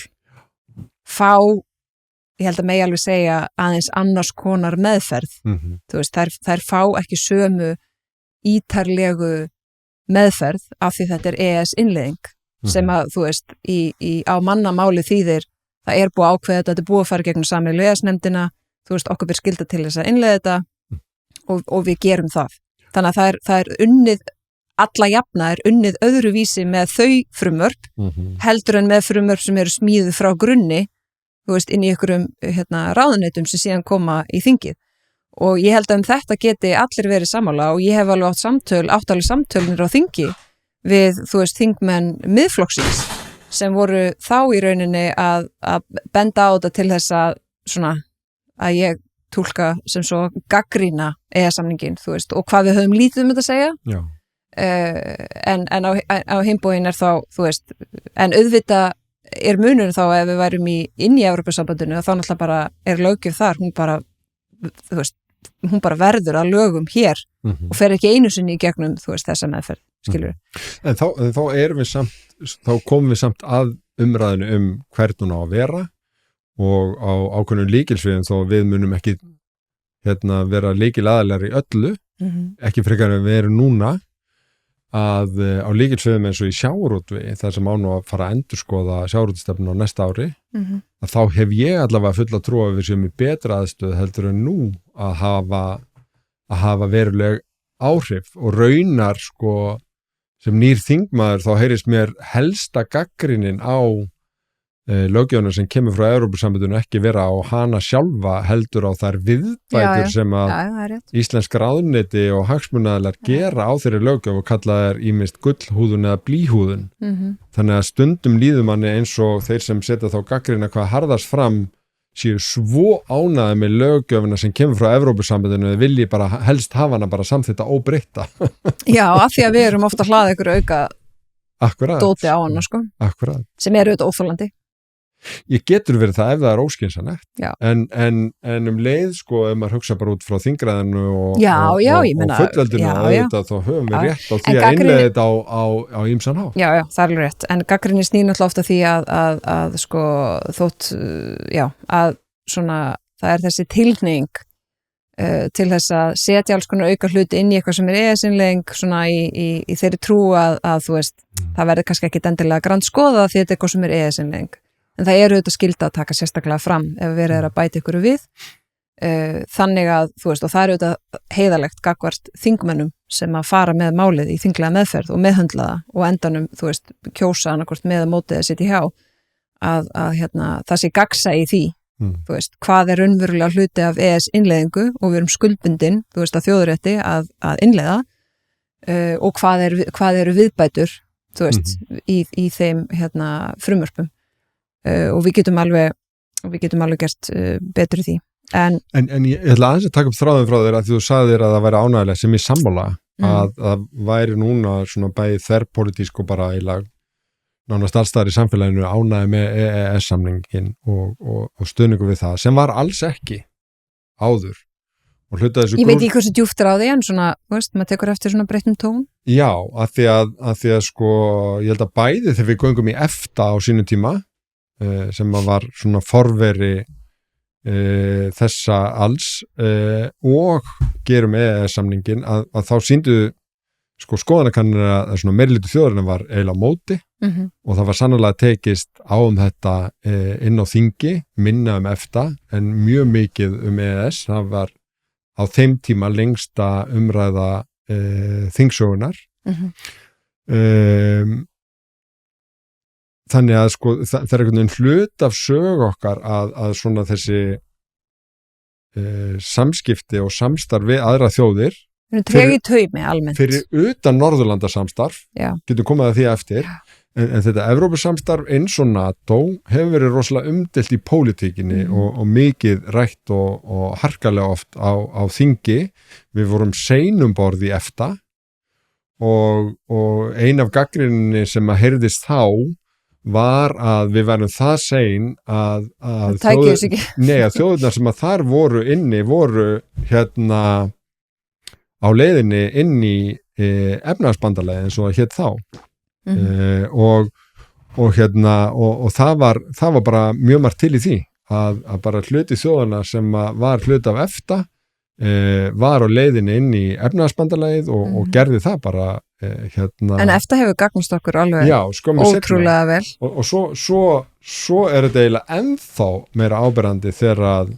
fá, ég held að megi alveg segja, aðeins annars konar meðferð. Þú veist, þær fá ekki sömu ítarlegu meðferð af því þetta er EES-innleiðing sem að, þú veist, á mannamáli þýðir það er búið ákveðið að þetta er búið að fara gegnum sameiginlegu EES-nefndina, þú veist, okkur ber skylda til þess að innleiða þetta og við gerum það. Þannig að það er unnið, alla jafna er unnið öðruvísi með þau frumvörp, heldur en með frumvörp sem eru smíðuð frá grunni, þú veist, inn í einhverjum ráðuneytum sem síðan koma í þingið. Og ég held að þetta geti allir verið sammála og ég hef alveg átt alveg samtölunir á þingi við, þú veist, þingmenn miðflokksins sem voru þá í rauninni að benda á þetta til þess að svona, að ég túlka sem svo gagnrýna EES-samningin, þú veist, og hvað við höfum lítið þetta að segja. En á hinbógin er þá, þú veist, en auðvitað er munurinn þá ef við værum inn í Evrópusambandinu, þá náttúrulega bara er löggjöf þar, þú veist, hún bara verður að lögum hér og fer ekki einu sinni í gegnum, þú veist, þessa meðferð, skilur. En þá komum við samt að umræðinu hvern hún á að vera og á ákveðnum lykilsviðum þó við munum ekki vera lykilaðilar í öllu, ekki frekar en við erum núna, að á lykilsviðum eins og í sjávarútvegi, þar sem á nú að fara að endurskoða sjávarútvegsstefnu á næsta ári, að þá hef ég allavega fulla trú að við séum í betra aðstöð heldur en nú að hafa veruleg áhrif og raunar, sko, sem nýr þingmaður þá heyrist mér helsta gagnrýnin á löggjöfuna sem kemur frá Evrópusambandinu ekki vera á hana sjálfa heldur á þær viðbætur sem að íslensk ráðuneyti og hagsmunaaðilar gera á þeirri löggjöf og kalla þær ýmist gullhúðun eða blýhúðun. Þannig að stundum líður manni eins og þeir sem setja þá gagnrýna hvað harðast fram séu svo ánægðir með löggjöfuna sem kemur frá Evrópusambandinu eða vilji bara helst hafa hana bara samþykkta óbreytta. Já, af því að við erum ofta að hlaða ykkur auka dóti á hana, sko. Akkurat. Sem eru auðvitað óþolandi. Ég getur verið það ef það óskynsanlegt en leið sko ef maður hugsa bara út frá þingræðinu og fullveldinu og auðvitað þá höfum við rétt á því að innleiða þetta á ýmsan hátt. Já, það er alveg rétt, en gagnrýni snýr náttúrulega ofta því að sko þótt, að svona það er þessi tilhneiging til þess að setja alls konar auka hluti inn í eitthvað sem er EES-innleiðing svona í þeirri trú að þú veist, það verður kannski ekki endilega grandskoðað því þetta er eitthvað sem er EES-innleiðing. En það eru auðvitað skylda að taka sérstaklega fram ef verið er að bæta ykkur við. Þannig að, þú veist, og það eru auðvitað heiðalegt gagnvart þingmönnum sem að fara með málið í þinglega meðferð og meðhöndla það og endanum, þú veist, kjósa annarkvort með að mótið að sitja hjá að það sé gagnsæi í því, þú veist, hvað er raunverulega hluti af EES-innleiðingu og við erum skuldbundin, þú veist, að þjóðarétti að innleiða og hvað eru viðbætur, þú veist, í þeim frumvörpum. Og við getum alveg gert betur í því. En ég ætla aðeins að taka upp þráðum frá þér að þú sagðir að það væri ánægilegt sem ég sammála að væri núna svona bæði þverpólitísk og bara eiginlega nánast allstaðar í samfélaginu ánægi með EES-samningin og stuðningu við það sem var alls ekki áður. Ég veit ekki hversu djúpt er á því en svona, veist, maður tekur eftir svona breyttum tón. Já, af því að sko, ég held að bæði þegar við göngum í EFTA á sínum tíma sem var svona forveri þessa alls og gerum EES-samningin að þá sýndu sko skoðanakannir að svona meirihluti þjóðarinnar var eiginlega á móti og það var sannarlega tekist á þetta inn á þingi, minna EFTA en mjög mikið EES, það var á þeim tíma lengsta umræða þingsögunar. Þannig að sko það er einhvern veginn hlut af sög okkar að svona þessi samskipti og samstarf við aðra þjóðir fyrir utan Norðurlandasamstarf getur komið að því eftir en þetta Evrópusamstarf eins og NATO hefur verið rosalega umdeilt í pólitíkinni og mikið rætt og harkalega oft á þingi. Við vorum seinum borð í EFTA og ein af gagnrýninni sem að heyrðist þá var að við værum það sein að þjóðirnar sem að þar voru inni voru á leiðinni inn í efnahagsbandalagi eins og það hét þá og það var bara mjög margt til í því að bara hluti þjóðana sem var hluti af EFTA var á leiðinni inn í efnahagsbandalagið og gerði það bara En EFTA hefur gagnast okkur alveg ótrúlega vel og svo er þetta eiginlega ennþá meira áberandi þegar að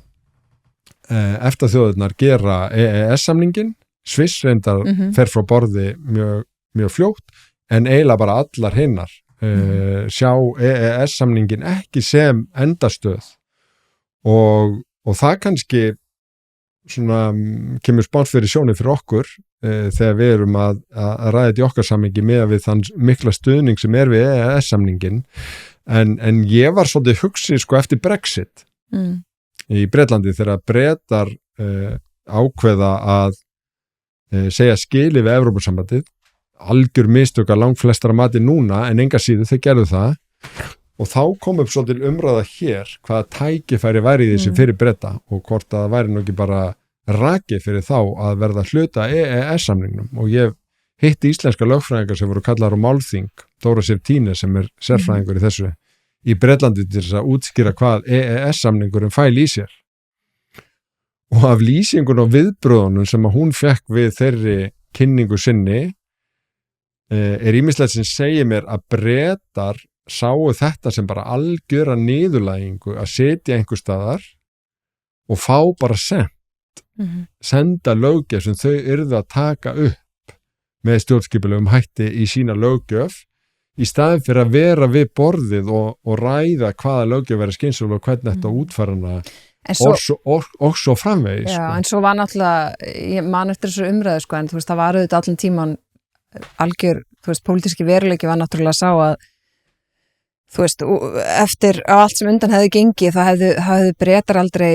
EFTA þjóðirnar gera EES-samningin Sviss reyndar fer frá borði mjög fljótt en eiginlega bara allar hinnar sjá EES-samningin ekki sem endastöð og það kannski svona kemur spáns fyrir sjónir fyrir okkur þegar við erum að ræða þetta í okkar samhengi með við þann mikla stuðning sem er við EES-samningin en ég var svolítið hugsið sko eftir Brexit í Bretlandi þegar Bretar ákveða að segja skili við Evrópusambandið algjör mistök að langflestara mati núna en enga síðu þeir gerðu það og þá kom upp svolítið umræða hér hvaða tækifæri væri í þessu fyrir Breta og hvort að það væri nú ekki bara raki fyrir þá að verða hluta EES-samningnum og ég hitti íslenska lögfræðingar sem voru kallar á málþing, Dóra Seftíne sem er sérfræðingur í þessu í Bretlandi til þess að útskýra hvað EES-samningurinn fæli í sér og af lýsingun og viðbröðunum sem að hún fekk við þeirri kynningu sinni er ýmislegt sem segir mér að Bretar sáu þetta sem bara algjöra niðurlægingu að setja einhver staðar og fá bara senda löggjöf sem þau yrðu að taka upp með stjórnskipulegum hætti í sína löggjöf í staðin fyrir að vera við borðið og ræða hvaða löggjöf verið skynsamleg og hvernig þetta útfærana og svo framvegis. Já, en svo var náttúrulega, ég man eftir þessu umræðu, sko, en þú veist, það var auðvitað allan tíman algjör, þú veist, pólitíski veruleiki var náttúrulega sá að, þú veist, eftir á allt sem undan hefði gengið, það hefði Bretar aldrei,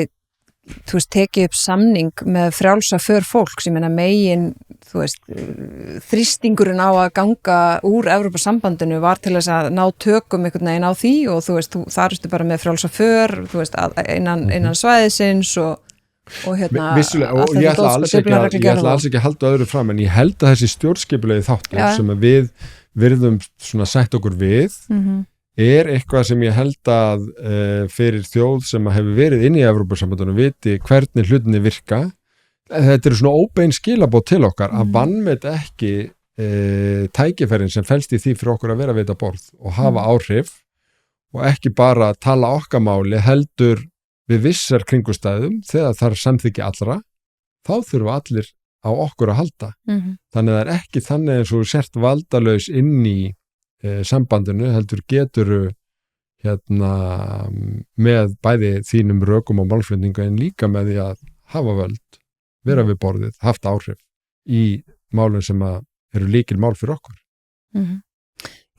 þú veist, tekið upp samning með frjálsa för fólks, ég meina megin, þú veist, þrýstingurinn á að ganga úr Evrópusambandinu var til þess að ná tökum einhvern veginn á því og þú veist, þar ertu bara með frjálsa för, þú veist, innan svæðisins og hérna vissulega, og ég ætla alls ekki að halda öðru fram, en ég held að þessi stjórnskipulegi þáttur sem við virðum svona sætt okkur við eitthvað sem ég held að fyrir þjóð sem hefur verið inn í Evrópusambandinu viti hvernig hlutinni virka. Þetta eru svona óbein skilaboð til okkar að vanmet ekki tækifærin sem felst í því fyrir okkur að vera við þetta borð og hafa áhrif og ekki bara tala okkar máli heldur við vissar kringustæðum þegar það er samþykki allra, þá þurfa allir á okkur að halda. Þannig að það er ekki þannig eins og sért valdalaus inn í sambandinu, heldur geturu með bæði þínum rökum og málflutninga en líka með því að hafa völd, vera við borðið, haft áhrif í málum sem eru líkil mál fyrir okkur.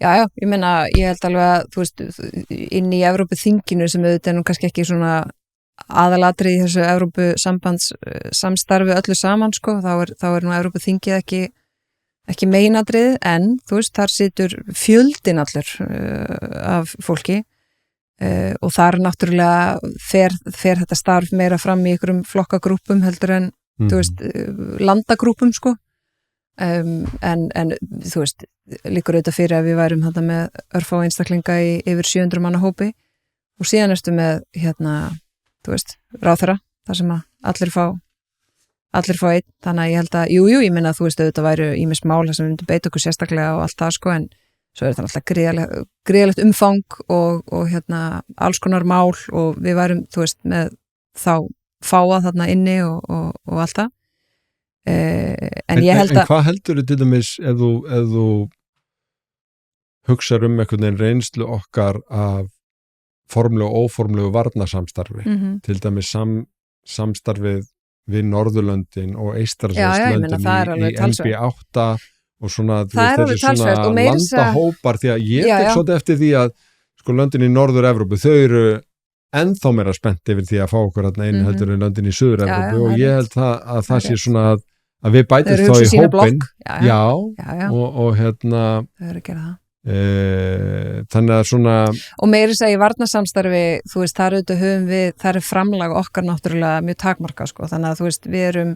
Já, ég meina, ég held alveg að, þú veist, inn í Evrópuþinginu sem auðvitað nú kannski ekki svona aðalatrið í þessu Evrópusambands samstarfi öllu saman, sko, þá er nú Evrópuþingið ekki meinatrið, en þú veist, þar situr fjöldin allur af fólki og þar náttúrulega fer þetta starf meira fram í einhverjum flokkagrúpum heldur en, þú veist, landagrúpum, sko. En þú veist, líkur auðvitað fyrir að við værum þetta með örfá einstaklinga í yfir 700 manna hópi og síðan ertu með, þú veist, ráðherra, þar sem að allir fá einn, þannig að ég held að, ég minna að þú veist auðvitað væru ýmis mál sem við myndum beita okkur sérstaklega og allt það, sko, en svo er þetta alltaf gríðalegt umfang og alls konar mál og við værum, þú veist, með þá fáa þarna inni og allt það. En ég held að... En hvað heldur til dæmis ef þú hugsar einhvern veginn reynslu okkar af formlegu og óformlegu varnarsamstarfi, til dæmis samstarfið við Norðurlöndin og Eystrasaltslöndin í NB8 og svona, þessi svona landahópar, því að ég tek svolítið eftir því að sko löndin í Norður-Evrópu, þau eru ennþá meira spennt yfir því að fá okkur þarna inn heldur en löndin í Suður-Evrópu og ég held að það sé svona að við bætist þá í hópin og þau eru að gera það. Þannig að svona og meiri segja í varnarsamstarfi, þú veist, þar auðvitað höfum við, þar er framlag okkar náttúrulega mjög takmarkað, sko, þannig að þú veist, við erum,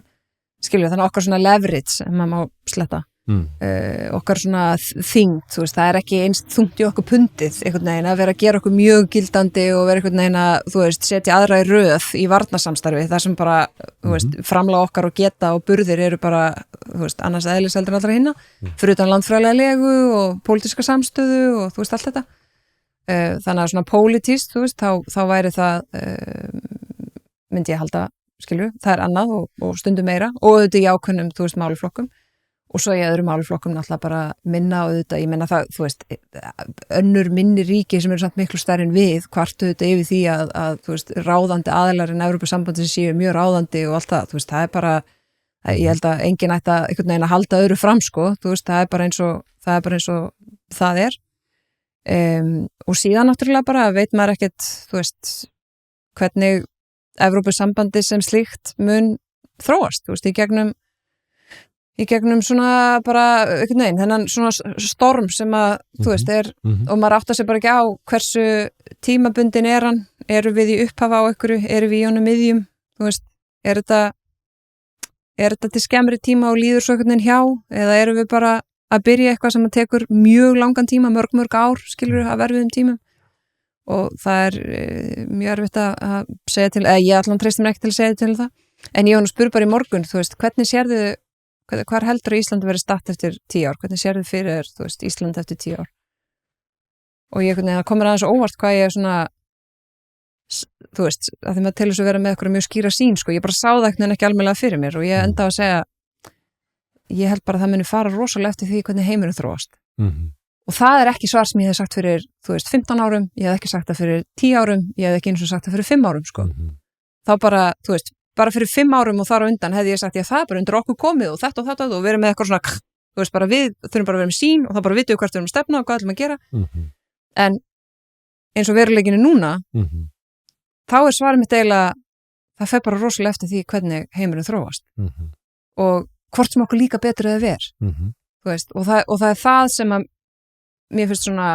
þannig okkar svona leverage, ef maður má sletta okkar svona þyngd, þú veist, það er ekki eins þungt í okkur pundið, einhvern veginn að vera að gera okkur mjög gildandi og vera einhvern veginn að, þú veist, setja aðra í röð í varnarsamstarfi, þar sem bara, þú veist, framlag okkar og geta og burðir eru bara, þú veist, annars eðlis heldur en allra hinna, fyrir utan landfræðilega legu og pólitíska samstöðu og þú veist, allt þetta. Þannig að svona pólitískt, þú veist, þá væri það, myndi ég halda, það er annað og stundum meira og auðvitað í ákveðnum, þú veist, málaflokkum. Og svo í öðrum málaflokkum náttúrulega bara minna og auðvitað, ég menna það, þú veist, önnur minni ríki sem eru samt miklu stærri en við, hvart auðvitað yfir því að þú veist, ráðandi aðilar en Evrópusambandið séu mjög ráðandi og allt það, þú veist, það er bara, ég held að enginn ætti að einhvern veginn að halda öðru fram, sko, þú veist, það er bara eins og það er. Og síðan náttúrulega bara veit maður ekkert, þú veist, hvernig Evrópusambandið sem slíkt mun þróast, þú veist, í gegnum svona bara einhvern veginn, þennan svona storm sem að, þú veist, og maður áttar sig bara ekki á hversu tímabundin er hann, eru við í upphafa á einhverju, eru við í honum miðjum, þú veist, er þetta til skemmri tíma og líður svo einhvern veginn hjá, eða eru við bara að byrja eitthvað sem að tekur mjög langan tíma, mörg ár, skilur að verfiðum tímum og það er mjög erfitt að segja til, ég allan treystum mér ekki til að segja til það, en ég var nú spurð bara í morgun, þú veist, hvernig sérðu hvar heldur að Ísland verið statt eftir 10 ár? Hvernig sérðu fyrir, þú veist, Ísland eftir 10 ár? Og ég komur aðeins óvart hvað ég er svona, þú veist, að því maður telur svo vera með eitthvað mjög skýra sín, sko. Ég bara sá það ekki almennilega fyrir mér og ég enda að segja, ég held bara að það muni fara rosalega eftir því hvernig heimurinn þróast. og það ekki svar sem ég hef sagt fyrir, 15 árum, ég hef ekki sagt það fyrir 10 árum, ég hef ekki eins og sagt það fyrir 5 árum, sko. Þá bara, bara fyrir 5 árum og þar á undan hefði ég sagt, já, það bara undir okkur komið og þetta og við erum með eitthvað svona, bara við þurfum bara að vera með sín og þá bara vitum við hvert við erum að stefna og hvað ætlum að gera. En eins og veruleikinu núna, þá svarið mitt eiginlega, það fer bara rosalega eftir því hvernig heimurinn þróast. Og hvort sem okkur líka betur eða ver. Og það það sem að mér finnst svona,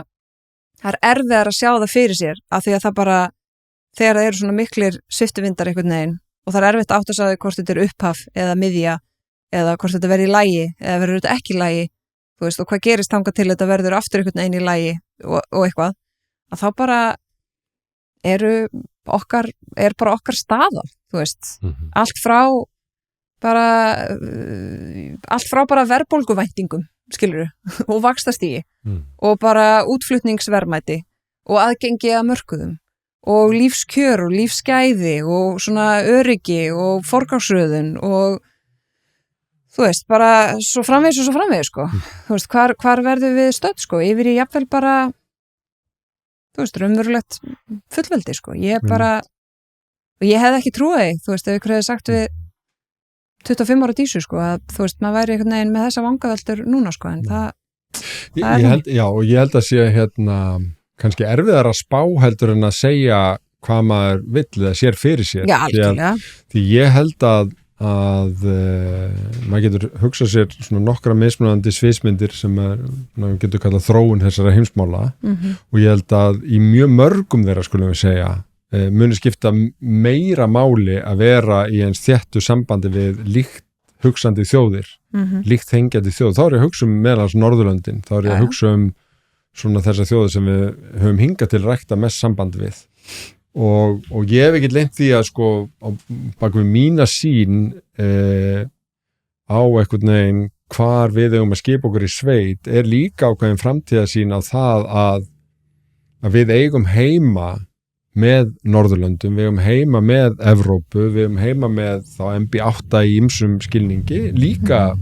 það erfiðar að sjá það fyrir sér, af því að það bara, þegar það eru svona miklir sviftivindar einhvern veginn, og það erfitt átt að sagði hvort þetta upphaf eða miðja, eða hvort þetta verður í lagi, eða verður þetta ekki í lagi, og hvað gerist þangað til þetta verður aftur einhvern veginn í lagi og eitthvað, að þá bara er bara okkar staða, allt frá bara verðbólguvæntingum, skilurðu, og vaxtastígi og bara útflutningsverðmæti og aðgengi að mörkuðum og lífskjör og lífsgæði og svona öryggi og forgangsröðun og bara svo framvegis, sko. Hvar verður við stödd, sko, yfir í jafnvel bara raunverulegt fullveldi, sko. Ég bara, og ég hefði ekki trúið, ef ykkur hefði sagt við 25 ára dísu, sko, að maður væri einhvern veginn með þessa vangaveltur núna, sko, en ég held að sé kannski erfiðar að spá heldur en að segja hvað maður vill eða sér fyrir sér. Já, algjörlega. Því ég held að maður getur hugsað sér svona nokkra mismunandi sviðsmyndir sem maður getur kallað þróun þessara heimsmála og ég held að í mjög mörgum þeirra skulum við segja muni skipta meira máli að vera í eins þéttu sambandi við líkt hugsandi þjóðir, líkt hengjandi þjóð. Þá ég að hugsa meðal Norðurlöndin, þá ég að hugsa svona þessar þjóðir sem við höfum hingað til rækta mest samband við. Og ég hef ekki lent því að sko bak við mína sýn á einhvern veginn hvar við eigum að skipa okkur í sveit líka ákveðin framtíðarsýn á það að við eigum heima með Norðurlöndum, við eigum heima með Evrópu, við eigum heima með þá MB8 í ýmsum skilningi, líka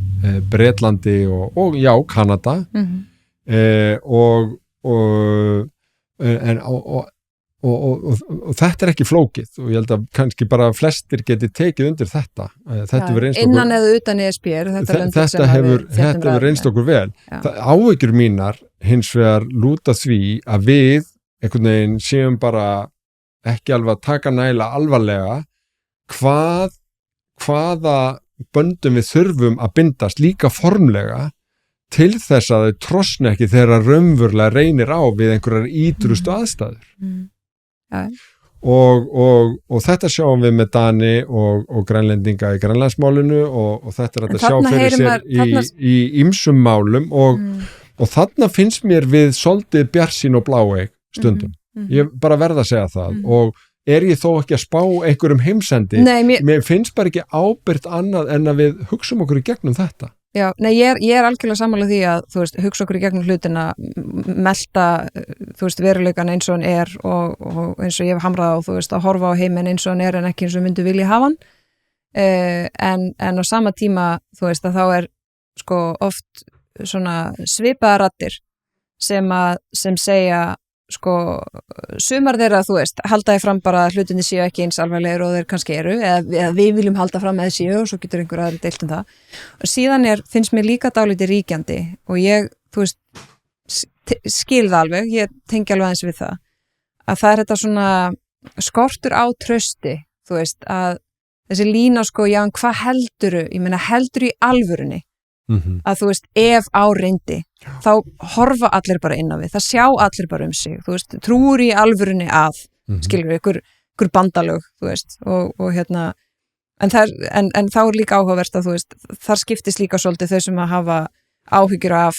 Bretlandi og já, Kanada og þetta ekki flókið og ég held að kannski bara flestir geti tekið undir þetta. Innan eða utan ESB þetta hefur reynst okkur vel. Áhyggjur mínar hins vegar lúta því að við einhvern veginn séum bara ekki alveg að taka nægilega alvarlega hvaða böndum við þurfum að bindast líka formlega til þess að þau trosna ekki þegar raunverulega reynir á við einhverjar ítrustu aðstæður. Og þetta sjáum við með Dani og grænlendinga í Grænlandsmálinu og þetta að sjá fyrir sér í ýmsum málum og þarna finnst mér við svolítið bjarsýn og bláeygg stundum. Ég bara verð að segja það og ég þó ekki að spá einhverjum heimsendi. Mér finnst bara ekki ábyrgt annað en að við hugsum okkur í gegnum þetta. Já, ég algjörlega sammála því að hugsa okkur í gegnum hlutina, melta veruleikan eins og hann og eins og ég hef hamrað á að horfa á heiminn eins og hann en ekki eins og myndi vilja hafa hann en á sama tíma að þá sko oft svona svipaðar raddir sem segja sko sumar þeirra halda þið fram bara að hlutinni séu ekki eins alvarlegir og þeir kannski eru eða við viljum halda fram með séu og svo getur einhver aðri deilt það og síðan finnst mér líka dálítið ríkjandi og ég skil það alveg, ég tengi alveg aðeins við það að þetta svona skortur á trausti að þessi lína sko já en hvað heldurðu, ég meina heldurðu í alvörunni að ef á reyndi þá horfa allir bara inn á við, það sjá allir bara sig, trúur í alvörunni að skilur við ykkur bandalög og hérna en þá líka áhugavert að þar skiptist líka svolítið þau sem að hafa áhyggjur af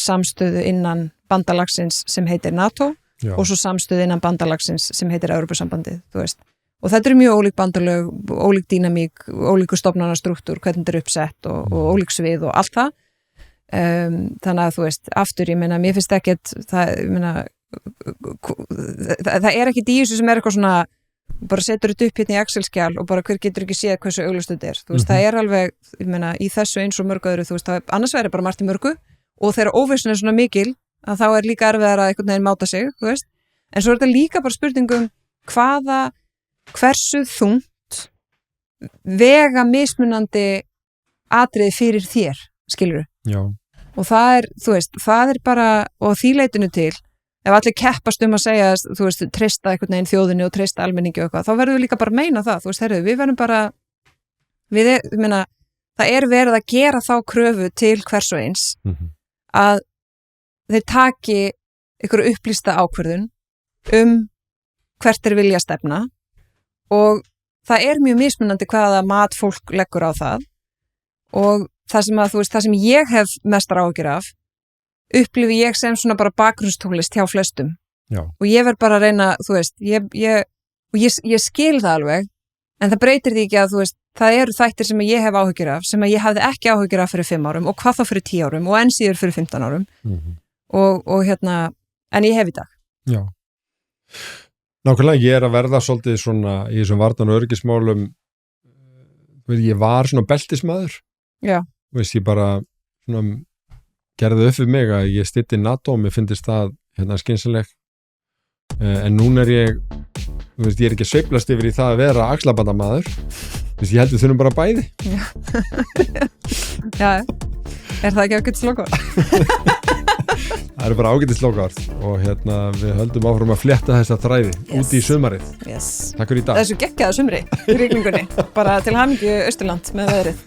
samstöðu innan bandalagsins sem heitir NATO og svo samstöðu innan bandalagsins sem heitir Evrópusambandið, og þetta mjög ólík bandalög, ólík dýnamík, ólíku stofnanastruktúr, hvernig þetta uppsett og ólík svið og allt það. Þannig að aftur, ég meina, mér finnst ekkert, það ekki í þessu sem eitthvað svona, bara setur þetta upp hérna í Excel-skjal og bara hver getur ekki séð hversu augljóst þetta það alveg, ég meina, í þessu eins og mörgu öðru, annars verður bara margt í mörgu og þegar óvissun svona mikil, að þá líka erfiðar að einhvern veginn máta sig, þú veist, en svo þetta líka bara spurningum hversu þungt vega mismunandi atriði fyrir þér, skilurðu? Já. Og það þú veist, það bara, og því leitinu til, ef allir keppast að segja, þú veist, treysta einhvern veginn þjóðinni og treysta almenningi og eitthvað, þá verður við líka bara að meina það, þú veist, herru, við verðum bara, ég meina, það verið að gera þá kröfu til hvers og eins, að þeir taki einhverju upplýsta ákvörðun hvert vilja stefna og það mjög mismunandi hvaða mat fólk leggur á það og það sem ég hef mestar áhyggjur af upplifi ég sem svona bara bakgrunnstónlist hjá flestum. Já. Og ég verð bara að reyna, þú veist, ég skil það alveg, en það breytir því ekki að, þú veist, það eru þættir sem ég hef áhyggjur af, sem ég hafði ekki áhyggjur af fyrir 5 árum og hvað þá fyrir 10 árum og enn síður fyrir 15 árum og en ég hef í dag. Já. Nákvæmlega, ég að verða svolítið svona í þessum varnar og öryggismálum, ég var svona beltismadur. Já. Veist, ég bara svona gerði upp við mig að ég stytti NATO og mér finnst það skynsamleg en núna ég er ekki að sveiflast yfir í það að vera axlabandamaður, ég held við þurfum bara bæði. Já, það ekki ágætis lokaorð? Það bara ágætis lokaorð og við höldum áfram að flétta þessa þræði úti í sumarið. Yes. Takk fyrir í dag. Það svo geggjaða sumri í rigningunni, bara til hamingju Austurland með veðrið.